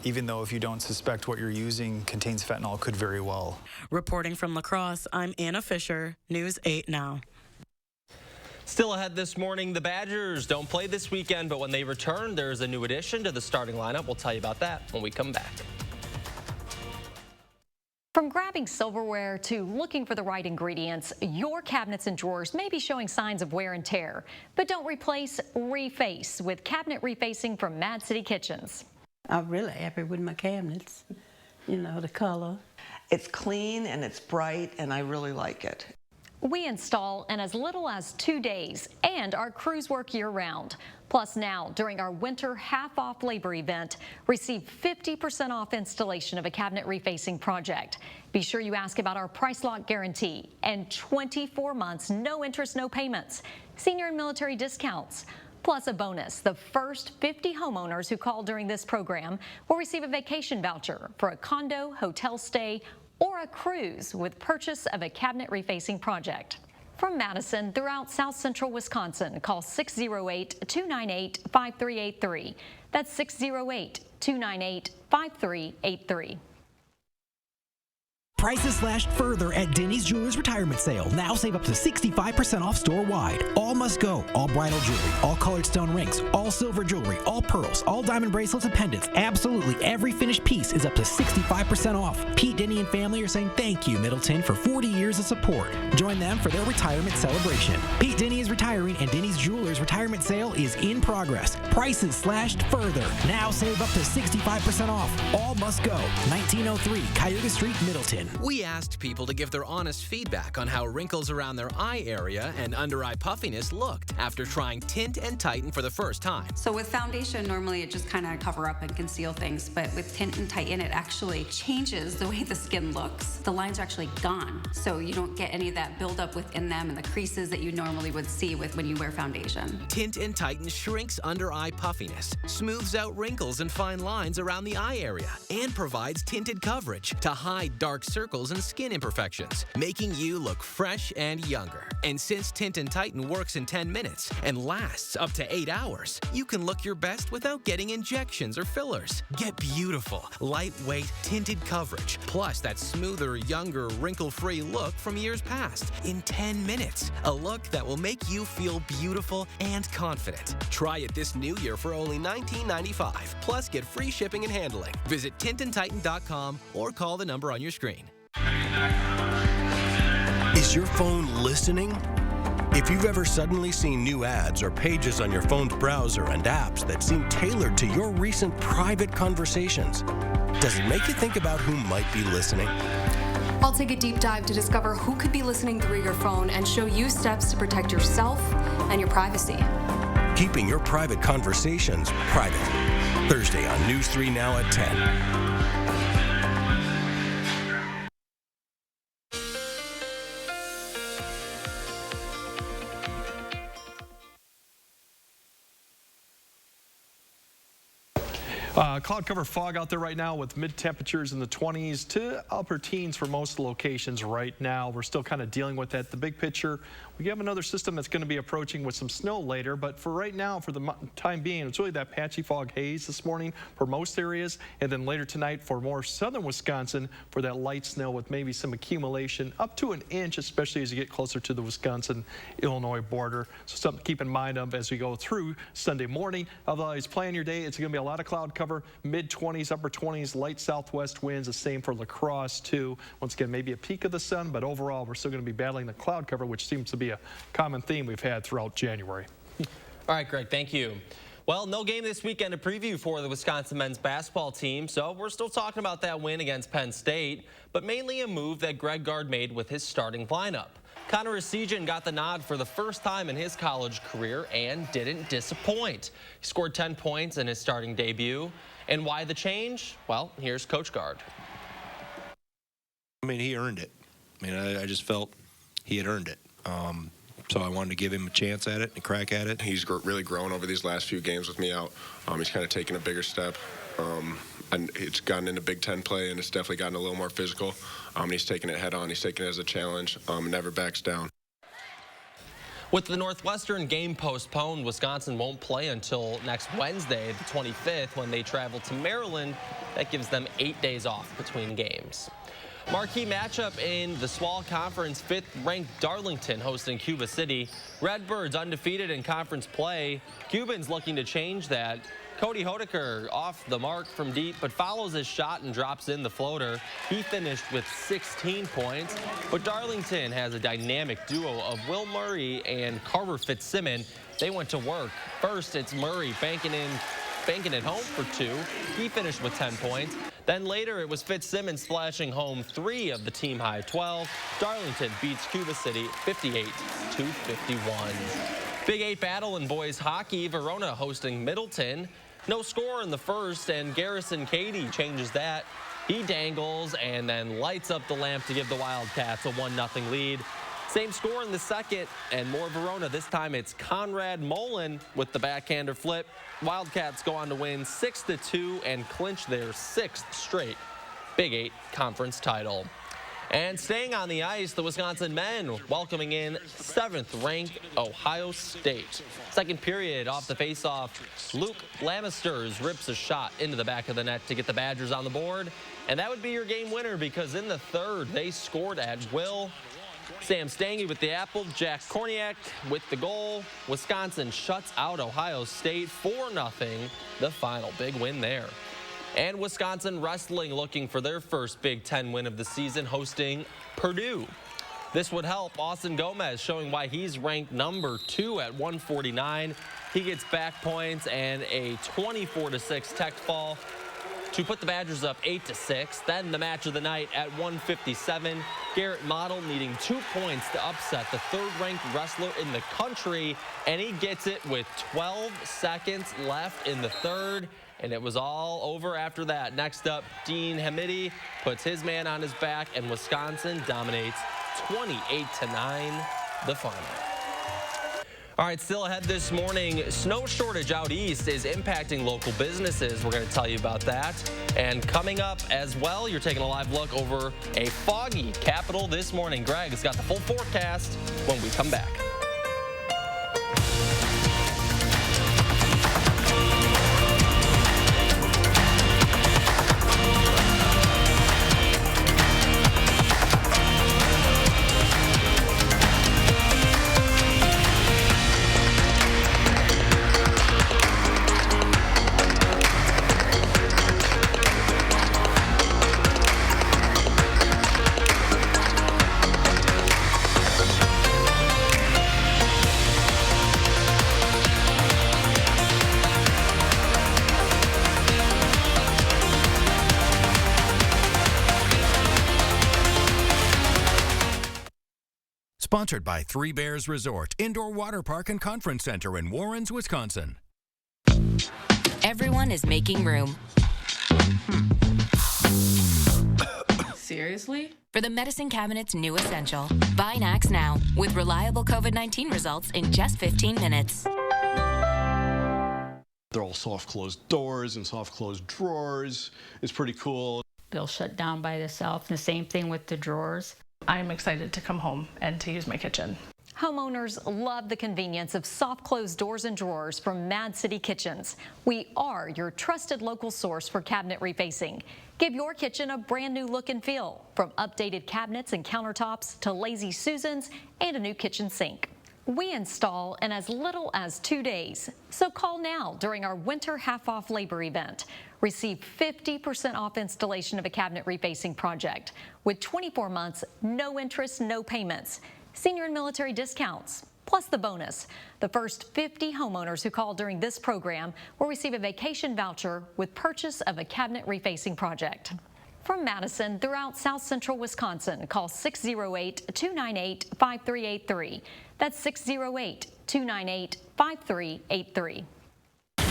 even though if you don't suspect what you're using contains fentanyl, it could very well. Reporting from La Crosse, I'm Anna Fisher, News 8 Now. Still ahead this morning, the Badgers don't play this weekend, but when they return, there's a new addition to the starting lineup. We'll tell you about that when we come back. From grabbing silverware to looking for the right ingredients, your cabinets and drawers may be showing signs of wear and tear. But don't replace, reface with cabinet refacing from Mad City Kitchens. I'm really happy with my cabinets. You know, the color. It's clean and it's bright, and I really like it. We install in as little as 2 days, and our crews work year-round. Plus now, during our winter half-off labor event, receive 50% off installation of a cabinet refacing project. Be sure you ask about our price lock guarantee and 24 months, no interest, no payments, senior and military discounts. Plus a bonus, the first 50 homeowners who call during this program will receive a vacation voucher for a condo, hotel stay, or a cruise with purchase of a cabinet refacing project. From Madison throughout South Central Wisconsin, call 608-298-5383. That's 608-298-5383. Prices slashed further at Denny's Jewelers Retirement Sale. Now save up to 65% off store-wide. All must go. All bridal jewelry, all colored stone rings, all silver jewelry, all pearls, all diamond bracelets and pendants. Absolutely every finished piece is up to 65% off. Pete, Denny, and family are saying thank you, Middleton, for 40 years of support. Join them for their retirement celebration. Pete Denny is retiring, and Denny's Jewelers Retirement Sale is in progress. Prices slashed further. Now save up to 65% off. All must go. 1903 Cayuga Street, Middleton. We asked people to give their honest feedback on how wrinkles around their eye area and under-eye puffiness looked after trying Tint and Tighten for the first time. So with foundation, normally it just kind of cover up and conceal things, but with Tint and Tighten, it actually changes the way the skin looks. The lines are actually gone, so you don't get any of that buildup within them and the creases that you normally would see with when you wear foundation. Tint and Tighten shrinks under-eye puffiness, smooths out wrinkles and fine lines around the eye area, and provides tinted coverage to hide dark circles and skin imperfections, making you look fresh and younger. And since Tint and Tighten works in 10 minutes and lasts up to 8 hours, you can look your best without getting injections or fillers. Get beautiful, lightweight, tinted coverage, plus that smoother, younger, wrinkle-free look from years past in 10 minutes. A look that will make you feel beautiful and confident. Try it this new year for only $19.95, plus get free shipping and handling. Visit tintandtighten.com or call the number on your screen. Is your phone listening? If you've ever suddenly seen new ads or pages on your phone's browser and apps that seem tailored to your recent private conversations, does it make you think about who might be listening? I'll take a deep dive to discover who could be listening through your phone and show you steps to protect yourself and your privacy. Keeping your private conversations private. Thursday on News 3 Now at 10. Cloud cover fog out there right now with mid temperatures in the 20s to upper teens for most locations right now. We're still kind of dealing with that. The big picture, we have another system that's going to be approaching with some snow later, but for right now, for the time being, it's really that patchy fog haze this morning for most areas, and then later tonight for more southern Wisconsin for that light snow with maybe some accumulation up to an inch, especially as you get closer to the Wisconsin-Illinois border. So something to keep in mind of as we go through Sunday morning. Otherwise, plan your day. It's going to be a lot of cloud cover, mid-20s, upper 20s, light southwest winds, the same for La Crosse too. Once again, maybe a peak of the sun, but overall, we're still going to be battling the cloud cover, which seems to be a common theme we've had throughout January. All right, Greg, thank you. Well, no game this weekend to preview for the Wisconsin men's basketball team, so we're still talking about that win against Penn State, but mainly a move that Greg Gard made with his starting lineup. Connor Essegian got the nod for the first time in his college career and didn't disappoint. He scored 10 points in his starting debut. And why the change? Well, here's Coach Gard. I mean, he earned it. I mean, I just felt he had earned it. So I wanted to give him a chance at it and a crack at it. He's really grown over these last few games with me out. He's kind of taken a bigger step. And it's gotten into Big Ten play, and it's definitely gotten a little more physical. He's taking it head on. He's taking it as a challenge. Never backs down. With the Northwestern game postponed, Wisconsin won't play until next Wednesday, the 25th, when they travel to Maryland. That gives them 8 days off between games. Marquee matchup in the SWAL Conference, 5th-ranked Darlington hosting Cuba City. Redbirds undefeated in conference play. Cubans looking to change that. Cody Hodeker off the mark from deep, but follows his shot and drops in the floater. He finished with 16 points, but Darlington has a dynamic duo of Will Murray and Carter Fitzsimmons. They went to work. First, it's Murray banking it home for 2. He finished with 10 points. Then later, it was Fitzsimmons splashing home 3 of the team-high 12. Darlington beats Cuba City 58-51. Big 8 battle in boys hockey. Verona hosting Middleton. No score in the first, and Garrison Cady changes that. He dangles and then lights up the lamp to give the Wildcats a 1-0 lead. Same score in the second, and more Verona. This time it's Conrad Mullen with the backhander flip. Wildcats go on to win 6-2 and clinch their 6th straight Big 8 conference title. And staying on the ice, the Wisconsin men welcoming in 7th-ranked Ohio State. Second period off the faceoff, Luke Lamesters rips a shot into the back of the net to get the Badgers on the board. And that would be your game winner, because in the third, they scored at will. Sam Stange with the apple, Jack Korniak with the goal. Wisconsin shuts out Ohio State 4-0, the final big win there. And Wisconsin wrestling looking for their first Big Ten win of the season, hosting Purdue. This would help Austin Gomez, showing why he's ranked number 2 at 149. He gets back points and a 24-6 tech fall. to put the Badgers up 8-6. Then the match of the night at 1:57, Garrett Model needing 2 points to upset the third-ranked wrestler in the country, and he gets it with 12 seconds left in the third. And it was all over after that. Next up, Dean Hamidi puts his man on his back, and Wisconsin dominates 28-9 the final. All right, still ahead this morning, snow shortage out east is impacting local businesses. We're going to tell you about that. And coming up as well, you're taking a live look over a foggy Capitol this morning. Greg has got the full forecast when we come back. Sponsored by Three Bears Resort, Indoor Water Park and Conference Center in Warrens, Wisconsin. Everyone is making room. Seriously? For the Madison Cabinet's new essential. Buy Nax now with reliable COVID-19 results in just 15 minutes. They're all soft closed doors and soft closed drawers. It's pretty cool. They'll shut down by themselves. The same thing with the drawers. I'm excited to come home and to use my kitchen. Homeowners love the convenience of soft closed doors and drawers from Mad City Kitchens. We are your trusted local source for cabinet refacing. Give your kitchen a brand new look and feel, from updated cabinets and countertops to Lazy Susans and a new kitchen sink. We install in as little as 2 days. So call now during our winter half-off labor event. Receive 50% off installation of a cabinet refacing project with 24 months, no interest, no payments. Senior and military discounts, plus the bonus. The first 50 homeowners who call during this program will receive a vacation voucher with purchase of a cabinet refacing project. From Madison throughout South Central Wisconsin, call 608-298-5383. That's 608-298-5383.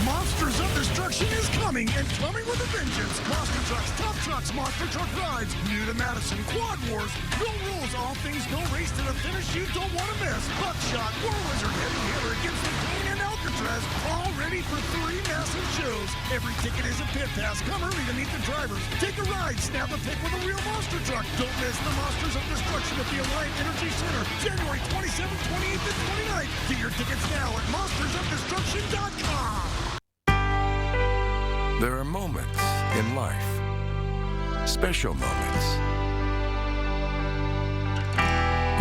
Monsters of Destruction is coming, and coming with a vengeance. Monster Trucks, Tough Trucks, Monster Truck Rides, new to Madison, Quad Wars, no rules, all things, no race to the finish you don't want to miss. Buckshot, War Wizard, Heavy Hitter against the King and Alcatraz, all ready for 3 massive shows. Every ticket is a pit pass. Come early to meet the drivers. Take a ride, snap a pic with a real monster truck. Don't miss the Monsters of Destruction at the Alliant Energy Center, January 27th, 28th, and 29th. Get your tickets now at monstersofdestruction.com. There are moments in life, special moments,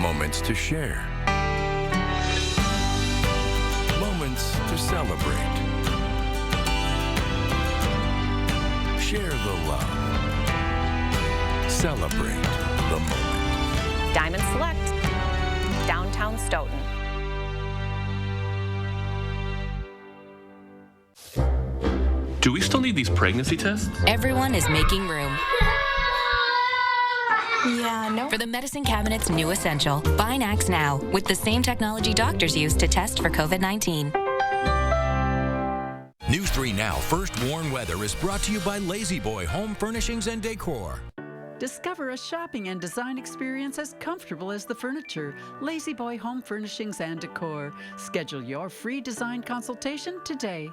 moments to share, moments to celebrate. Share the love. Celebrate the moment. Diamond Select, downtown Stoughton. Do we still need these pregnancy tests? Everyone is making room. Yeah, no. For the Madison Cabinet's new essential, buy Nax now with the same technology doctors use to test for COVID-19. News 3 Now First Warn Weather is brought to you by Lazy Boy Home Furnishings and Decor. Discover a shopping and design experience as comfortable as the furniture. Lazy Boy Home Furnishings and Decor. Schedule your free design consultation today.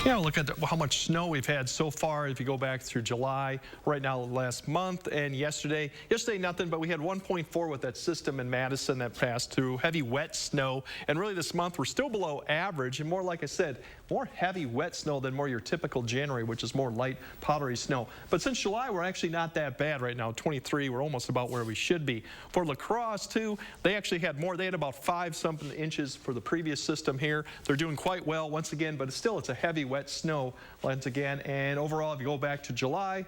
Yeah, look at how much snow we've had so far. If you go back through July, right now last month, and yesterday nothing, but we had 1.4 with that system in Madison that passed through. Heavy wet snow, and really this month we're still below average, and more, like I said, more heavy wet snow than more your typical January, which is more light powdery snow. But since July, we're actually not that bad right now. 23, we're almost about where we should be. For La Crosse too, they actually had more. They had about 5-something inches for the previous system here. They're doing quite well once again, but it's a heavy wet snow once again. And overall, if you go back to July,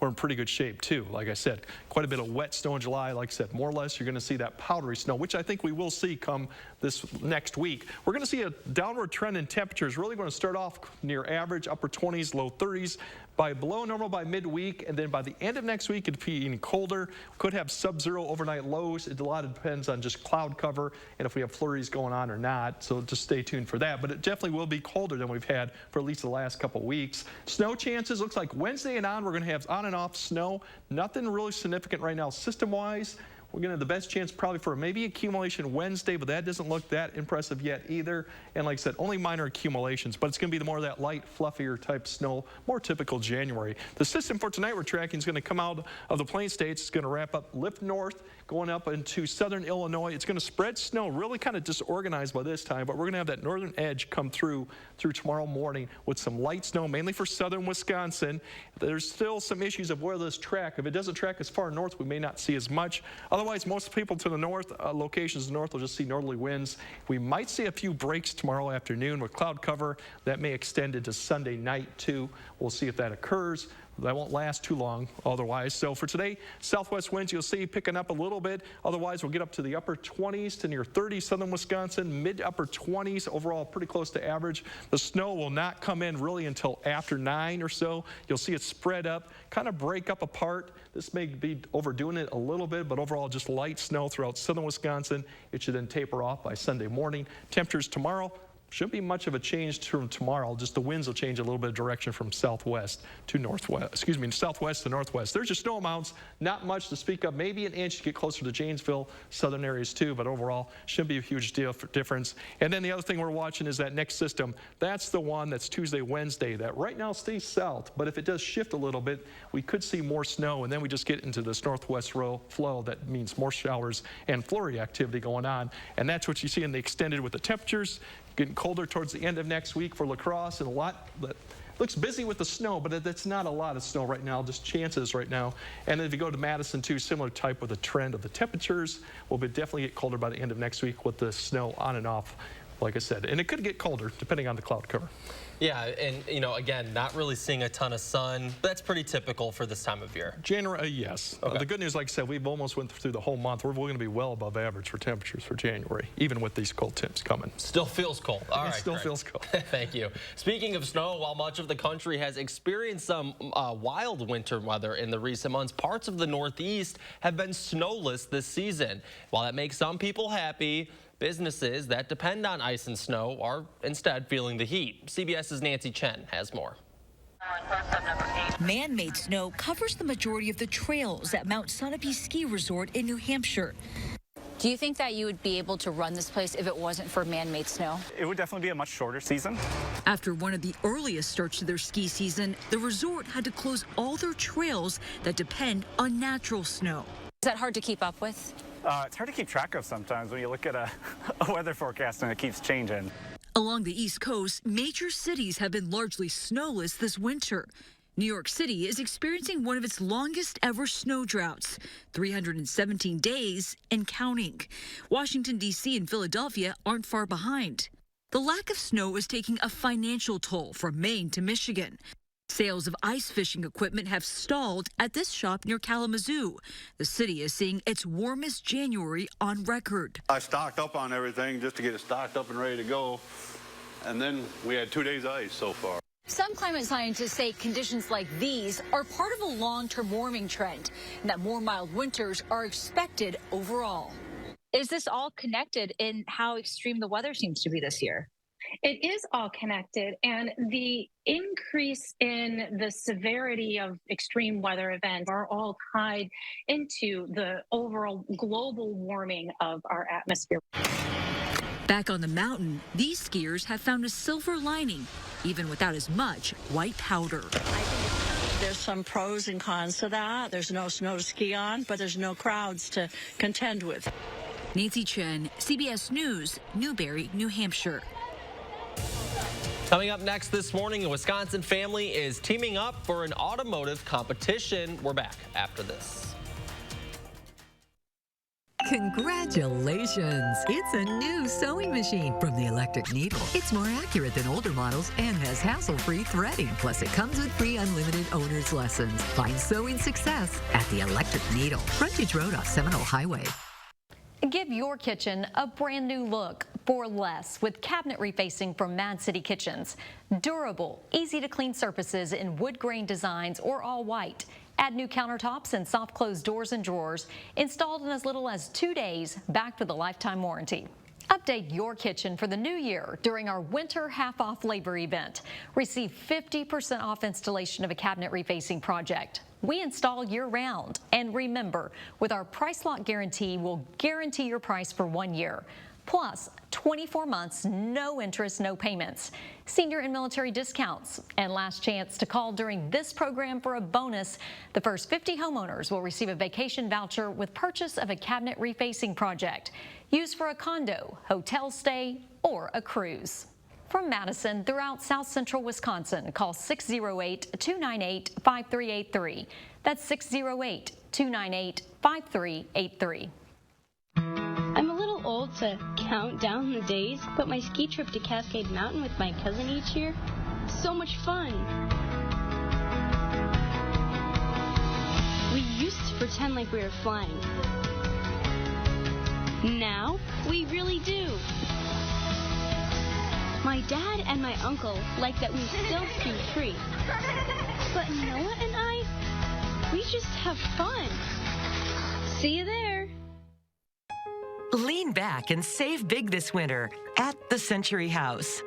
we're in pretty good shape too. Like I said, quite a bit of wet snow in July. Like I said, more or less you're going to see that powdery snow, which I think we will see come this next week. We're going to see a downward trend in temperatures. Really going to start off near average, upper 20s, low 30s. By below normal by midweek, and then by the end of next week, it'd be even colder. Could have sub-zero overnight lows. A lot depends on just cloud cover and if we have flurries going on or not. So just stay tuned for that. But it definitely will be colder than we've had for at least the last couple weeks. Snow chances looks like Wednesday and on, we're going to have on and off snow. Nothing really significant right now system-wise. We're going to have the best chance probably for maybe accumulation Wednesday, but that doesn't look that impressive yet either. And like I said, only minor accumulations, but it's going to be more of that light, fluffier type snow, more typical January. The system for tonight we're tracking is going to come out of the Plain States. It's going to wrap up, lift north, going up into southern Illinois. It's going to spread snow, really kind of disorganized by this time, but we're going to have that northern edge come through tomorrow morning with some light snow, mainly for southern Wisconsin. There's still some issues of where this track. If it doesn't track as far north, we may not see as much. Otherwise, most people to the north, locations north, will just see northerly winds. We might see a few breaks tomorrow afternoon with cloud cover. That may extend into Sunday night, too. We'll see if that occurs. That won't last too long otherwise. So for today, southwest winds you'll see picking up a little bit. Otherwise, we'll get up to the upper 20s to near 30 southern Wisconsin, mid upper 20s overall, pretty close to average. The snow will not come in really until after 9 or so. You'll see it spread up, kind of break up apart. This may be overdoing it a little bit, but overall just light snow throughout southern Wisconsin. It should then taper off by Sunday morning. Temperatures tomorrow shouldn't be much of a change from tomorrow. Just the winds will change a little bit of direction from southwest to northwest. Excuse me, southwest to northwest. There's your snow amounts. Not much to speak of. Maybe an inch to get closer to Janesville, southern areas too, but overall shouldn't be a huge difference. And then the other thing we're watching is that next system. That's the one that's Tuesday, Wednesday. That right now stays south, but if it does shift a little bit, we could see more snow, and then we just get into this northwest flow. That means more showers and flurry activity going on, and that's what you see in the extended with the temperatures. Getting colder towards the end of next week for La Crosse, and a lot that looks busy with the snow, but it's not a lot of snow right now, just chances right now. And if you go to Madison too, similar type with the trend of the temperatures, will definitely get colder by the end of next week with the snow on and off, like I said. And it could get colder depending on the cloud cover. Yeah, and you know, again, not really seeing a ton of sun. But that's pretty typical for this time of year. January, yes. Okay. The good news, like I said, we've almost went through the whole month. We're going to be well above average for temperatures for January, even with these cold temps coming. Still feels cold. All right, still feels cold. Thank you. Speaking of snow, while much of the country has experienced some wild winter weather in the recent months, parts of the Northeast have been snowless this season. While that makes some people happy, businesses that depend on ice and snow are instead feeling the heat. CBS's Nancy Chen has more. Man-made snow covers the majority of the trails at Mount Sunapee Ski Resort in New Hampshire. Do you think that you would be able to run this place if it wasn't for man-made snow? It would definitely be a much shorter season. After one of the earliest starts to their ski season, the resort had to close all their trails that depend on natural snow. Is that hard to keep up with? It's hard to keep track of sometimes when you look at a weather forecast and it keeps changing. Along the East Coast, major cities have been largely snowless this winter. New York City is experiencing one of its longest ever snow droughts, 317 days and counting. Washington, D.C. and Philadelphia aren't far behind. The lack of snow is taking a financial toll from Maine to Michigan. Sales of ice fishing equipment have stalled at this shop near Kalamazoo. The city is seeing its warmest January on record. I stocked up on everything just to get it stocked up and ready to go. And then we had 2 days ice so far. Some climate scientists say conditions like these are part of a long-term warming trend and that more mild winters are expected overall. Is this all connected in how extreme the weather seems to be this year? It is all connected, and the increase in the severity of extreme weather events are all tied into the overall global warming of our atmosphere. Back on the mountain, these skiers have found a silver lining, even without as much white powder. There's some pros and cons to that. There's no snow to ski on, but there's no crowds to contend with. Nancy Chen, CBS News, Newberry, New Hampshire. Coming up next this morning, a Wisconsin family is teaming up for an automotive competition. We're back after this. Congratulations! It's a new sewing machine from the Electric Needle. It's more accurate than older models and has hassle-free threading. Plus, it comes with free unlimited owner's lessons. Find sewing success at the Electric Needle. Frontage Road off Seminole Highway. Give your kitchen a brand new look for less with cabinet refacing from Mad City Kitchens. Durable, easy to clean surfaces in wood grain designs or all white. Add new countertops and soft close doors and drawers. Installed in as little as 2 days, backed with a lifetime warranty. Update your kitchen for the new year during our winter half-off labor event. Receive 50% off installation of a cabinet refacing project. We install year-round. And remember, with our price lock guarantee, we'll guarantee your price for 1 year. Plus, 24 months, no interest, no payments. Senior and military discounts. And last chance to call during this program for a bonus. The first 50 homeowners will receive a vacation voucher with purchase of a cabinet refacing project. Used for a condo, hotel stay, or a cruise. From Madison throughout South Central Wisconsin, call 608-298-5383. That's 608-298-5383. I'm a little old to count down the days, but my ski trip to Cascade Mountain with my cousin each year, so much fun. We used to pretend like we were flying. Now, we really do. My dad and my uncle like that we still ski free. But Noah and I, we just have fun. See you there. Lean back and save big this winter at the Century House.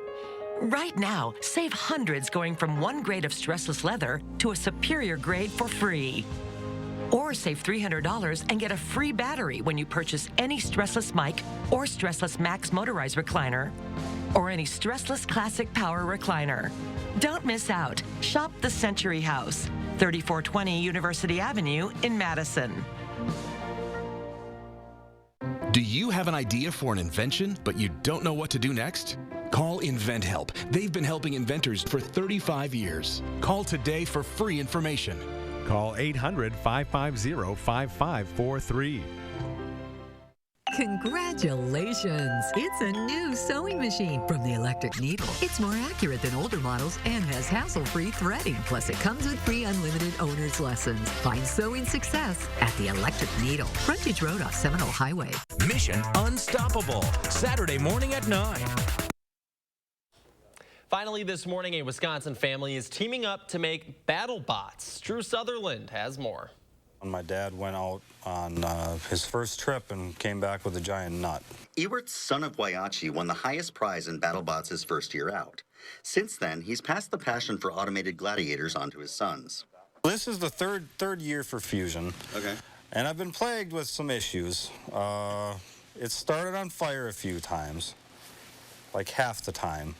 Right now, save hundreds going from one grade of stressless leather to a superior grade for free. Or save $300 and get a free battery when you purchase any stressless mic or stressless max motorized recliner or any stressless classic power recliner. Don't miss out. Shop the Century House, 3420 University Avenue in Madison. Do you have an idea for an invention, but you don't know what to do next? Call InventHelp. They've been helping inventors for 35 years. Call today for free information. Call 800-550-5543. Congratulations! It's a new sewing machine from the Electric Needle. It's more accurate than older models and has hassle-free threading. Plus, it comes with free unlimited owner's lessons. Find sewing success at the Electric Needle. Frontage Road off Seminole Highway. Mission Unstoppable, Saturday morning at 9. Finally this morning, a Wisconsin family is teaming up to make battle bots. Drew Sutherland has more. My dad went out on his first trip and came back with a giant nut. Ewert's son of Waiachi won the highest prize in BattleBots his first year out. Since then, he's passed the passion for automated gladiators on to his sons. This is the third year for Fusion. Okay. And I've been plagued with some issues. It started on fire a few times, like half the time.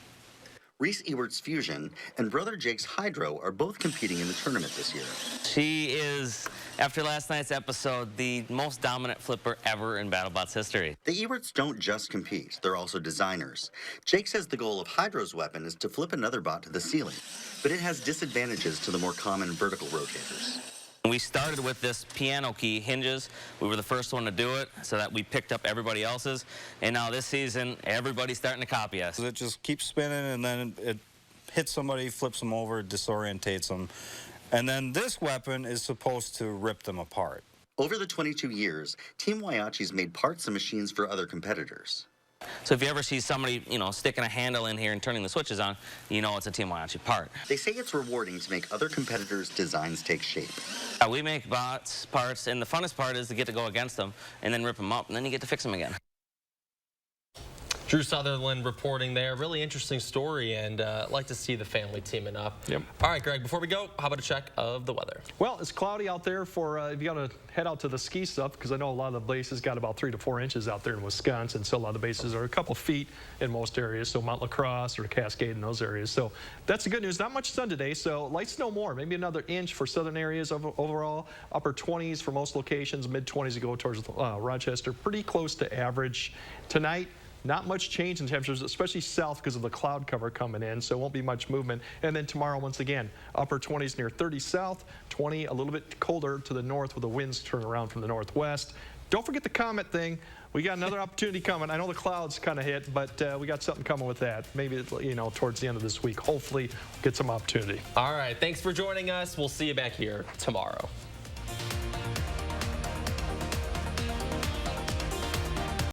Reese Ewert's Fusion and brother Jake's Hydro are both competing in the tournament this year. She is, after last night's episode, the most dominant flipper ever in BattleBots history. The Ewerts don't just compete, they're also designers. Jake says the goal of Hydro's weapon is to flip another bot to the ceiling, but it has disadvantages to the more common vertical rotators. We started with this piano key hinges. We were the first one to do it, so that we picked up everybody else's. And now this season, everybody's starting to copy us. It just keeps spinning, and then it hits somebody, flips them over, disorientates them. And then this weapon is supposed to rip them apart. Over the 22 years, Team Waiachi's made parts and machines for other competitors. So if you ever see somebody, sticking a handle in here and turning the switches on, you know it's a Team Waiachi part. They say it's rewarding to make other competitors' designs take shape. We make bots, parts, and the funnest part is to get to go against them and then rip them up, and then you get to fix them again. Drew Sutherland reporting there. Really interesting story, and like to see the family teaming up. Yep. All right, Greg, before we go, how about a check of the weather? Well, it's cloudy out there for if you want to head out to the ski stuff, because I know a lot of the bases got about 3 to 4 inches out there in Wisconsin, so a lot of the bases are a couple feet in most areas, so Mount La Crosse or Cascade in those areas. So that's the good news. Not much sun today, so light snow more, maybe another inch for southern areas overall. Upper 20s for most locations, mid 20s to go towards Rochester. Pretty close to average. Tonight, not much change in temperatures, especially south because of the cloud cover coming in, so it won't be much movement. And then tomorrow, once again, upper 20s near 30 south, 20 a little bit colder to the north with the winds turn around from the northwest. Don't forget the comet thing. We got another opportunity coming. I know the clouds kind of hit, but we got something coming with that. Maybe, you know, towards the end of this week. Hopefully, get some opportunity. All right. Thanks for joining us. We'll see you back here tomorrow.